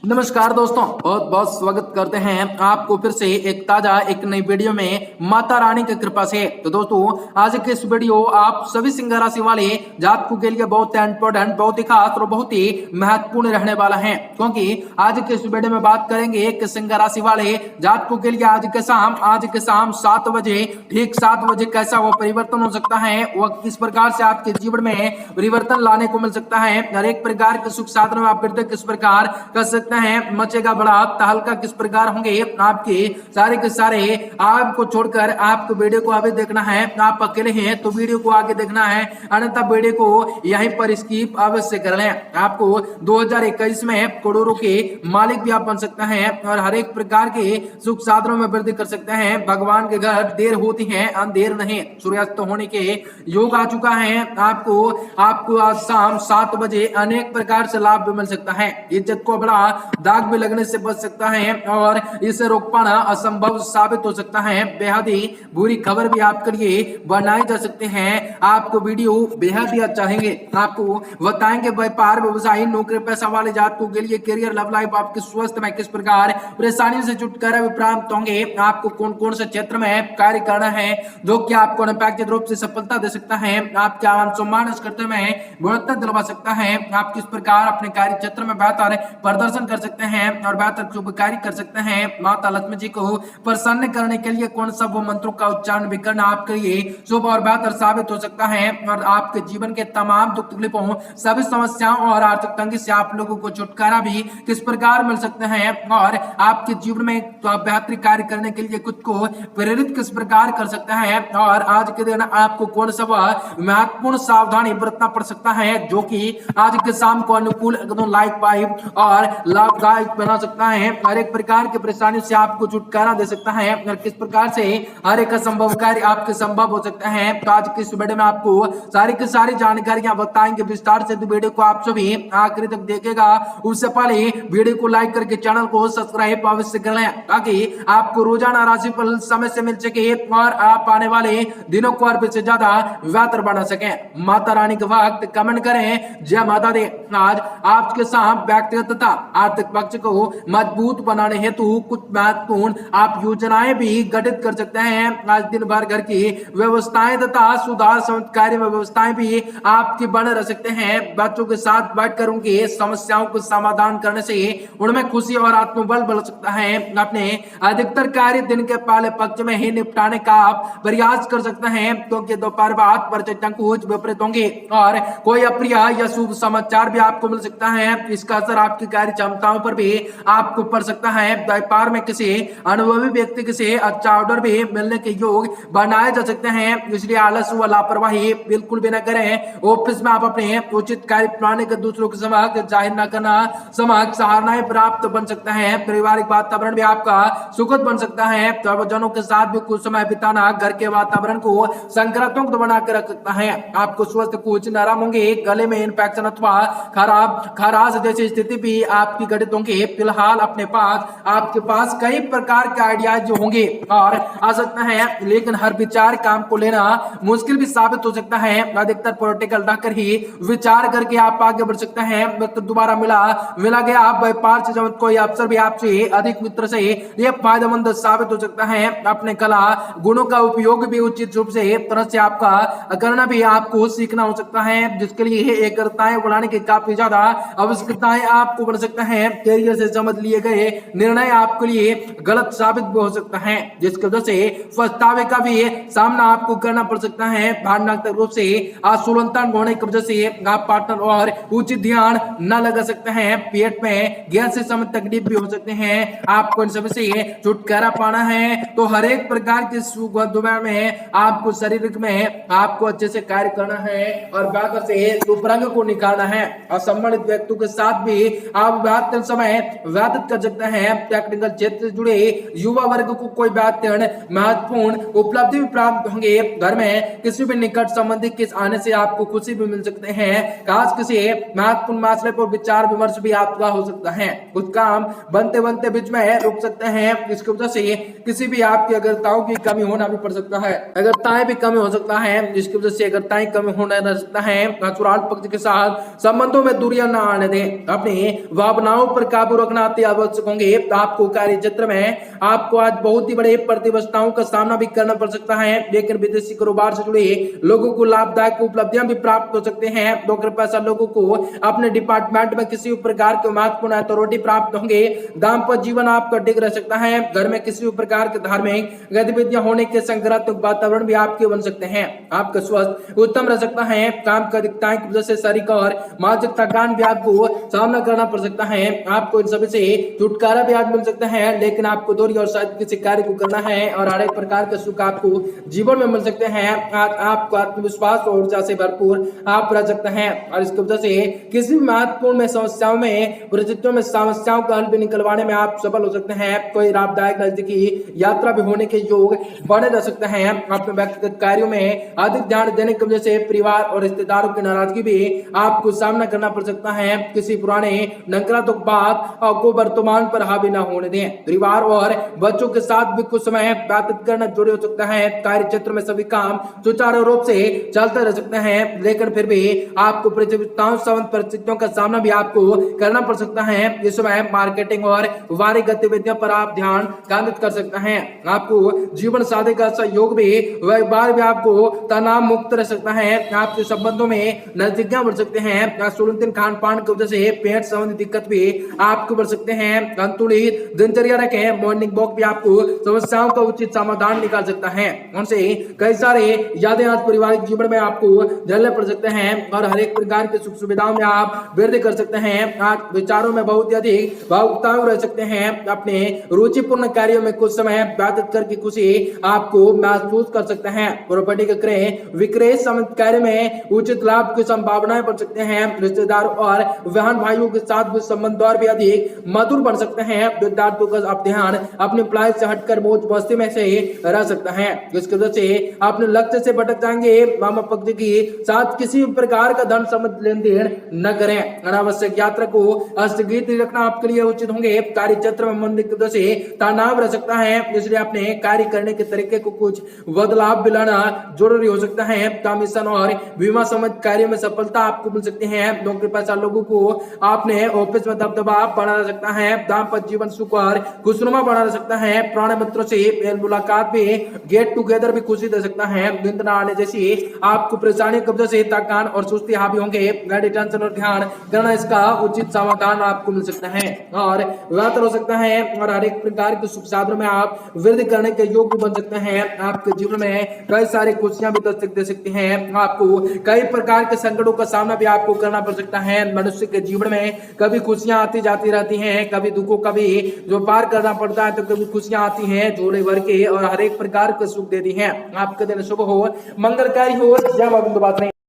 नमस्कार दोस्तों, बहुत बहुत स्वागत करते हैं आपको फिर से एक ताजा एक नई वीडियो में माता रानी की कृपा से। तो दोस्तों, आज के इस वीडियो आप सभी सिंह राशि वाले जातकों के लिए बहुत इंपॉर्टेंट, बहुत ही खास और बहुत ही महत्वपूर्ण रहने वाला है, क्योंकि आज के इस वीडियो में बात करेंगे कि सिंह राशि वाले जातकों के लिए आज के शाम 7 बजे, ठीक 7 बजे कैसा वो परिवर्तन हो सकता है, वह किस प्रकार से आपके जीवन में परिवर्तन लाने को मिल सकता है, हर एक प्रकार के सुख साधन में आप वृद्धि किस प्रकार कर सकते हैं, मचेगा बड़ा तहलका किस प्रकार होंगे आपके सारे के सारे। आपको छोड़कर आपको वीडियो को अभी देखना है, आप अकेले हैं तो वीडियो को आगे देखना है, अन्यथा वीडियो को यहीं पर स्किप अवश्य कर लें। आपको 2021 में करोड़ों के मालिक भी आप बन सकते हैं और हर एक प्रकार के सुख साधनों में वृद्धि कर सकते हैं। भगवान के घर देर होती है अंधेर नहीं, सूर्यास्त होने के योग आ चुका है। आपको आज शाम 7 बजे अनेक प्रकार से लाभ भी मिल सकता है, इज्जत को बड़ा दाग भी लगने से बच सकता है और इसे रोक पाना असंभव साबित हो सकता है। बेहद ही बुरी खबर भी आपके लिए बनाई जा सकते हैं। आपको वीडियो बेहद ही अच्छा चाहेंगे, आपको बताएंगे व्यापार व्यवसाय नौकरी पैसा वाले जातकों के लिए करियर लव लाइफ आपके स्वास्थ्य में किस प्रकार परेशानियों से छुटकारा भी प्राप्त होंगे, आपको कौन कौन से क्षेत्र में कार्य करना है जो कि आपको अनपेक्षित रूप से सफलता दे सकता है, आपके आम सम्मान इस कर्तव्य में गुणवत्ता दिलवा सकता है, आप किस प्रकार अपने कार्य क्षेत्र में बेहतर प्रदर्शन कर सकते हैं और बेहतर शुभ कार्य कर सकते हैं। माता लक्ष्मी जी को प्रसन्न करने के लिए कौन सा वो मंत्रों का उच्चारण भी करना आपके लिए शुभ और बेहतर साबित हो सकता है और आपके जीवन के तमाम दुख तकलीफों सभी समस्याओं और आर्थिक तंगी से आप लोगों को छुटकारा भी किस प्रकार मिल सकते हैं और आपके जीवन में तो बेहतर कार्य करने के लिए खुद को प्रेरित किस प्रकार कर सकते हैं और आज के दिन आपको कौन सा महत्वपूर्ण सावधानी बरतना पड़ सकता है जो कि आज के शाम को अनुकूल एकदम लाइफ वाइब और लाभदायक बना सकता है, हर एक प्रकार की परेशानी से आपको छुटकारा दे सकता है और किस प्रकार से हर एक असंभव कार्य आपके संभव हो सकता है। तो आज की इस वीडियो में आपको सारी की सारी जानकारियां बताएंगे विस्तार से, तो वीडियो को आप सभी आखिरी तक देखेगा। उससे पहले वीडियो को लाइक करके चैनल को सब्सक्राइब अवश्य कर लें ताकि आपको रोजाना राशिफल समय से मिल सके और आप आने वाले दिनों को और से ज्यादा बेहतर बना सके। माता रानी के वक्त कमेंट करें जय माता दी। आज आपके साथ व्यक्तिगत तथा आर्थिक पक्ष को मजबूत बनाने हेतु कुछ महत्वपूर्ण आप योजनाएं भी गठित कर सकते हैं। आज दिन भर घर की व्यवस्थाएं तथा सुधार कार्य व्यवस्थाएं भी आपकी बने रह सकते हैं। बच्चों के साथ बैठकर उनकी समस्याओं को समाधान करने से उनमें खुशी और आत्मबल बढ़ सकता है। अपने अधिकतर कार्य दिन के पहले पक्ष में ही निपटाने का आप प्रयास कर सकते हैं क्योंकि दोपहर बाद परिचर्चा कुछ विपरीत होंगे और कोई अप्रिय या शुभ समाचार भी आपको मिल सकता है। इसका असर आपकी कार्य क्षमताओं पर भी आपको पड़ सकता है। व्यापार में किसी अनुभवी व्यक्ति से अच्छा ऑर्डर भी मिलने के योग बनाए जा सकते हैं, इसलिए आलस व लापरवाही बिल्कुल भी न करें। ऑफिस में आप अपने उचित कार्य प्रणाली के दूसरों के समक्ष जाहिर न करना समक्ष सराहनाएं प्राप्त बन सकता है। पारिवारिक वातावरण भी आपका सुखद बन सकता है। सर्वजनों के साथ भी कुछ समय बिताना घर के वातावरण को सकारात्मक बनाकर रख सकता है। आपको स्वस्थ कुछ नाराम होंगे, गले में इन्फेक्शन अथवा खराश जैसी स्थिति भी आपकी घटित होंगे। फिलहाल आपके पास कई प्रकार के आइडियाज जो होंगे और आ सकता है, लेकिन हर विचार काम को लेना मुश्किल भी साबित हो सकता है। अधिकतर पॉलिटिकल डाकर ही विचार करके आप आगे बढ़ सकते हैं। तो दोबारा मिला गया आप व्यापार से जब कोई अफसर भी आपसे अधिक मित्र से ये फायदेमंद साबित हो सकता है। अपने कला गुणों का उपयोग भी उचित रूप से तरह से आपका करना भी आपको सीखना हो सकता है, जिसके लिए एकताएं बढ़ाने की काफी ज्यादा आवश्यकताएं आपको बढ़ सकता है। कैरियर से समझ लिए गए निर्णय आपके लिए गलत साबित भी हो सकता है, जिसकी वजह से पछतावे का भी सामना आपको करना पड़ सकता है। भावनात्मक रूप से असुलंतन होने की वजह से आप पार्टनर और उचित ध्यान न लगा सकते हैं। पेट में गैस से समय तकलीफ भी हो सकते हैं। आपको इन सब से छुटकारा पाना है तो हर एक प्रकार के सुख में आपको शरीर में आपको अच्छे से कार्य करना है और बेहतर से उपरंग को निकालना है। असंबंधित व्यक्तियों के साथ भी आप बेहतर समय व्यतीत कर सकते हैं। टेक्निकल क्षेत्र से जुड़े युवा वर्ग को कोई बेहतर महत्वपूर्ण उपलब्धि भी प्राप्त होंगे। घर में किसी भी निकट संबंधी के आने से आपको खुशी भी मिल सकते हैं। खास किसी महत्वपूर्ण मसले पर विचार विमर्श भी आपका हो सकता है। कुछ काम बनते बनते बीच में रुक सकते हैं, इसकी वजह से किसी भी आपकी अगरताओं की कमी होना भी पड़ सकता है। अगरताएं भी कमी हो सकता है, जिसकी वजह से अगरताएं कमी होना रह सकता है। पक्ष के साथ संबंधों में दूरियां न आने दें। अपनी भावना भावनाओं पर काबू रखना अति आवश्यक होंगे। आपको कार्य क्षेत्र में आपको आज बहुत ही बड़े प्रतिबद्धताओं का सामना भी करना पड़ सकता है, लेकिन विदेशी कारोबार से जुड़े लोगों को लाभदायक उपलब्धियां भी प्राप्त हो सकते हैं। नौकरी पेशा लोगों को अपने डिपार्टमेंट में किसी प्रकार के महत्वपूर्ण अथॉरिटी प्राप्त होंगे। दाम्पत्य जीवन आपका टिक रह सकता है। घर में किसी प्रकार के धार्मिक गतिविधियां होने के सकारात्मक वातावरण भी आपके बन सकते हैं। आपका स्वास्थ्य उत्तम रह सकता है। काम की अधिकताएं की वजह से शारीरिक और मानसिक थकान भी आपको सामना करना पड़ सकता है। आपको इन सभी से छुटकारा भी आज मिल सकता है, लेकिन आपको दूरी और शायद किसी कार्य को करना है और हर एक प्रकार के सुख आपको जीवन में मिल सकते हैं। आज आपको आत्मविश्वास और ऊर्जा से भरपूर आप रह सकते हैं और इसकी वजह से किसी भी महत्वपूर्ण में समस्याओं में परिस्थितियों में समस्याओं का हल भी निकलवाने में आप सफल हो सकते हैं। कोई लाभदायक नजदीकी यात्रा भी होने के योग बने जा सकते हैं। अपने व्यक्तिगत कार्यों में अधिक ध्यान देने की वजह से परिवार और रिश्तेदारों की नाराजगी भी आपको सामना करना पड़ सकता है। किसी पुराने नकारात्मक बात को वर्तमान पर हावी न होने दें। परिवार और बच्चों के साथ भी कुछ समय व्यतीत करना जरूरी हो सकता है। कार्य क्षेत्र में सभी काम सुचारू रूप से चलते रह सकते हैं, लेकिन फिर भी आपको प्रतियोगिताओं संबंध परिस्थितियों का सामना भी आपको करना पड़ सकता है। इस समय मार्केटिंग और वाणिज्य गतिविधियों पर आप ध्यान केंद्रित कर सकते हैं। आपको जीवन साथी का सहयोग भी व्यापार भी आपको तनाव मुक्त रह सकता है। आपके संबंधों में नजदीकियां बढ़ सकते हैं। संतुलित खान पान की वजह से पेट संबंधी दिक्कत भी आपको बढ़ सकते हैं। संतुलित दिनचर्या रखें। मॉर्निंग वॉक भी आपको समस्याओं का उचित समाधान निकाल सकता है। उनसे कई सारे यादें आज पारिवारिक जीवन में आपको झेलने पड़ सकते हैं और हर एक प्रकार की सुख सुविधाओं में आप वृद्धि कर सकते हैं। आज विचारों में बहुत अधिक भावुकताएं रह सकते हैं। अपने रुचिपूर्ण कार्यों में कुछ समय व्यतीत करके खुशी आपको महसूस कर सकते हैं। प्रॉपर्टी के क्रय विक्रय संबंधित कार्य में उचित लाभ की संभावनाएं बढ़ सकते हैं। रिश्तेदारों और बहन भाइयों के साथ भी संबंध और भी अधिक मधुर बन सकते हैं। विद्यार्थियों का आप ध्यान अपने पढ़ाई से हटकर मौज मस्ती में से रह सकता है, जिसकी वजह से अपने लक्ष्य से भटक जाएंगे। मामा पक्ष की साथ किसी प्रकार का धन संबंध लेन देन न करें। अनावश्यक यात्रा को स्थगित रखना आपके लिए उचित होंगे। कार्य क्षेत्र में मंदी की वजह से तनाव रह सकता है, इसलिए अपने कार्य करने के तरीके को कुछ बदलाव भी लाना जरूरी हो सकता है। कमीशन और बीमा संबंधित कार्य में सफलता आपको मिल सकती है। नौकरी पेशा लोगों को आपने ऑफिस में दबदबा बढ़ा रह सकता है। दाम्पत्य जीवन सुख और खुशनुमा बढ़ा रह सकता है। पुराने मित्रों से मुलाकात भी गेट टुगेदर भी खुशी दे सकता है। नींद न आने जैसी आपको परेशानी की वजह से थकान और सुस्ती हावी होंगे। टेंशन और ध्यान करना इसका उचित समाधान आपको मिल सकता है और बेहतर हो सकता है और हर एक प्रकार के सुख साधनों में आप वृद्धि करने के योग भी बन सकते हैं। आपके जीवन में कई सारी खुशियां भी दस्तक दे सकती हैं। आपको कई प्रकार के संकटों का सामना भी आपको करना पड़ सकता है। मनुष्य के जीवन में कभी खुशियां आती जाती रहती हैं, कभी दुखों का भी जो पार करना पड़ता है, तो कभी खुशियां आती हैं झोले भर के और हर एक प्रकार के सुख देती हैं। आपके दिन शुभ हो, मंगलकारी हो। जय मां बिंदु बात नहीं।